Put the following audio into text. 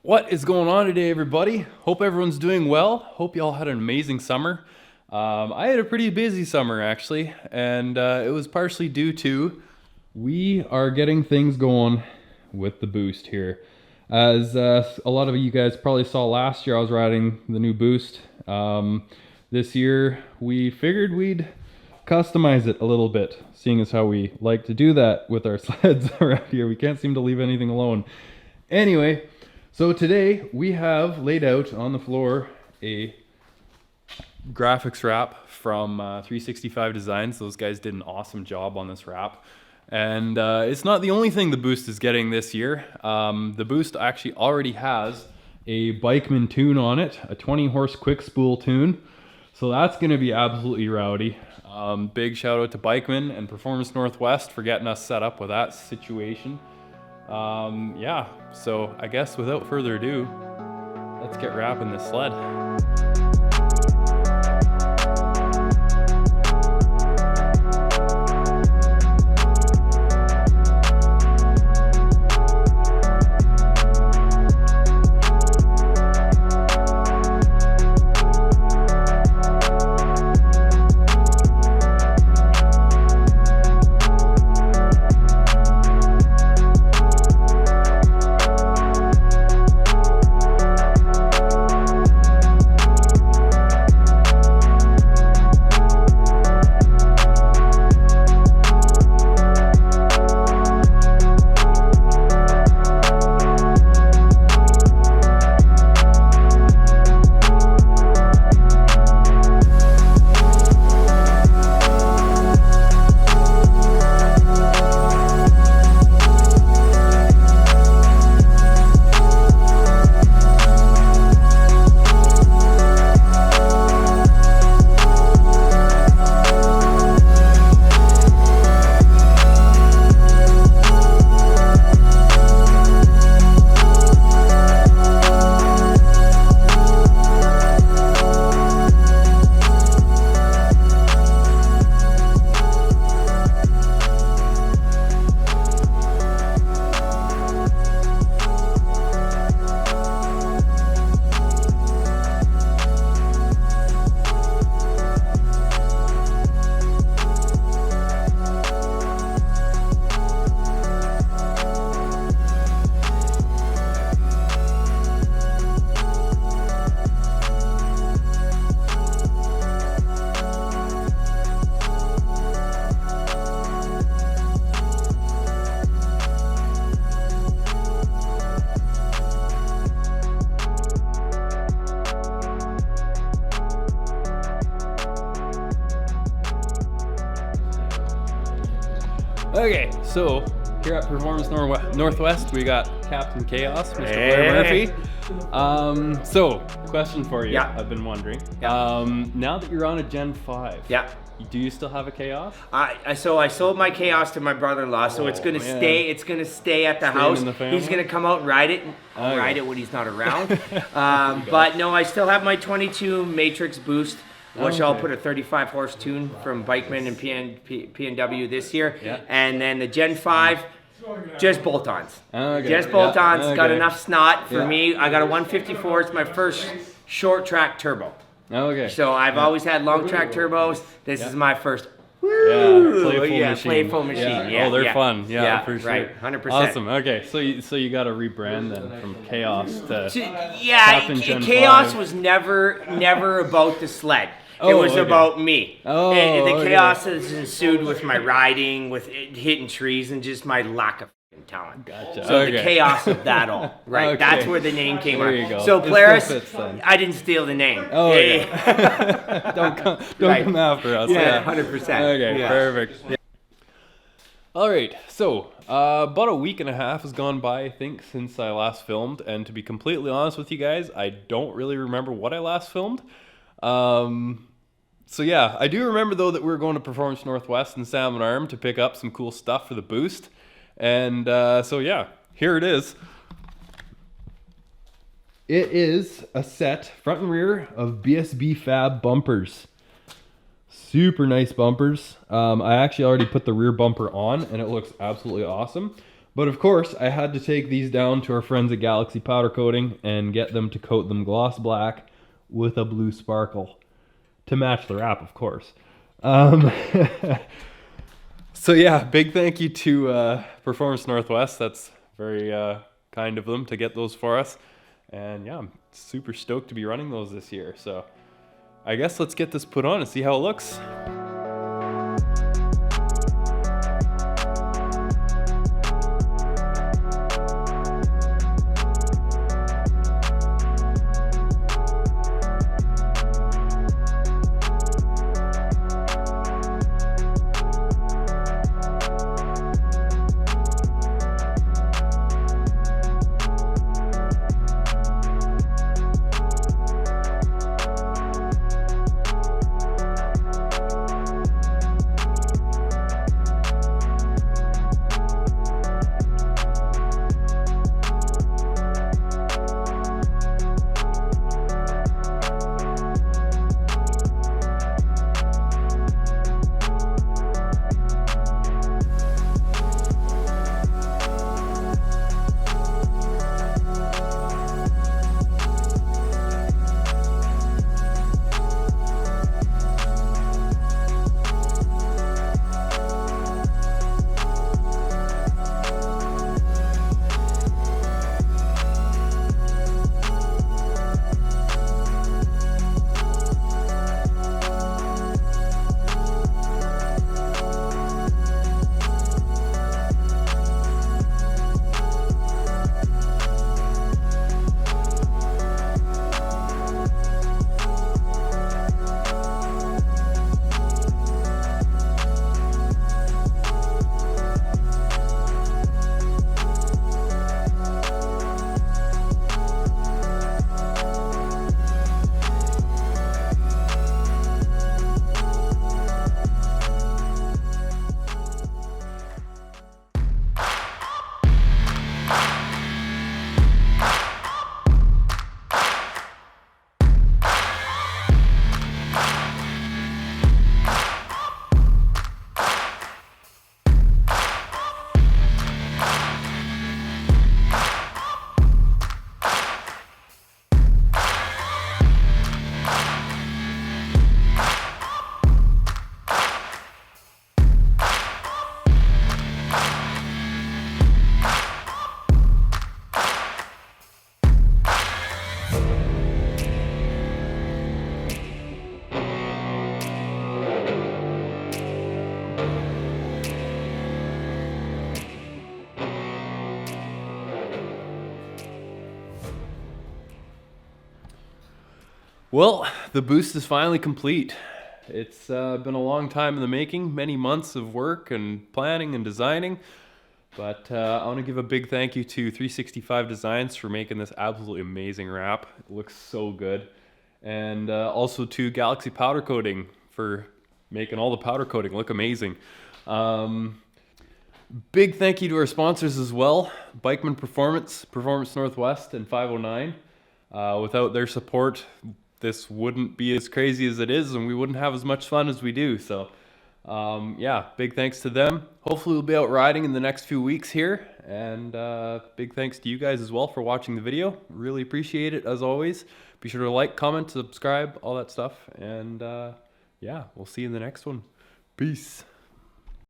What is going on today, everybody? Hope everyone's doing well. Hope y'all had an amazing summer. I had a pretty busy summer, actually, and it was partially due to we are getting things going with the boost here. As a lot of you guys probably saw last year, I was riding the new boost. This year, we figured we'd customize it a little bit, seeing as how we like to do that with our sleds around here. We can't seem to leave anything alone. Anyway, so today we have laid out on the floor a graphics wrap from 365 Designs. Those guys did an awesome job on this wrap. And it's not the only thing the boost is getting this year. The boost actually already has a Bikeman tune on it, a 20 horse quick spool tune. So that's going to be absolutely rowdy. Big shout out to Bikeman and Performance Northwest for getting us set up with that situation. Yeah, so I guess without further ado, let's get wrapping this sled. Okay, so here at Performance Northwest, we got Captain Chaos, Mr. Blair Murphy. So, question for you. Yeah. I've been wondering. Yeah. Now that you're on a Gen 5, Yeah. do you still have a Chaos? So I sold my Chaos to my brother-in-law, so it's gonna man. stay. It's gonna stay at the Staying house. in the family? He's gonna come out and ride it. I'll Okay. ride it when he's not around. But no, I still have my 22 Matrix Boost, which I'll Okay. put a 35 horse tune from Bikeman and PNW this year. Yeah. And then the Gen 5, just bolt-ons. Okay. Just bolt-ons. Yeah. Got Okay. enough snot for Yeah. me. I got a 154. It's my first short track turbo. Okay. So I've always had long track turbos. This is my first. Playful machine. Yeah, oh, they're yeah. fun. Yeah, Yeah, for sure. right, 100%. Awesome. Okay, so you got to rebrand then from Chaos to Yeah, Captain Gen Chaos 5. was never about the sled. It Oh, was okay. about me. Oh, And the okay. chaos has ensued with my riding, with it hitting trees, and just my lack of f***ing talent. Gotcha. So Okay. the chaos of that all, right? Okay. That's where the name came There from. you go. So It still Polaris, fits then. I didn't steal the name. Oh, okay. don't Right. come after us. Yeah, 100%. Okay, Yeah. perfect. All right, so about a week and a half has gone by, I think, since I last filmed. And to be completely honest with you guys, I don't really remember what I last filmed. So yeah, I do remember though that we were going to Performance Northwest and Salmon Arm to pick up some cool stuff for the boost. And so yeah, here it is. It is a set, front and rear, of BSB Fab bumpers. Super nice bumpers. I actually already put the rear bumper on and it looks absolutely awesome. But of course, I had to take these down to our friends at Galaxy Powder Coating and get them to coat them gloss black with a blue sparkle to match the wrap, of course. So yeah, big thank you to Performance Northwest. That's very kind of them to get those for us. And yeah, I'm super stoked to be running those this year. So I guess let's get this put on and see how it looks. Well, the boost is finally complete. It's been a long time in the making, many months of work and planning and designing, but I want to give a big thank you to 365 Designs for making this absolutely amazing wrap. It looks so good. And also to Galaxy Powder Coating for making all the powder coating look amazing. Big thank you to our sponsors as well, Bikeman Performance, Performance Northwest, and 509. Without their support, this wouldn't be as crazy as it is, and we wouldn't have as much fun as we do. So yeah, big thanks to them. Hopefully we'll be out riding in the next few weeks here, and big thanks to you guys as well for watching the video. Really appreciate it as always. Be sure to like, comment, subscribe, all that stuff, and yeah, we'll see you in the next one. Peace.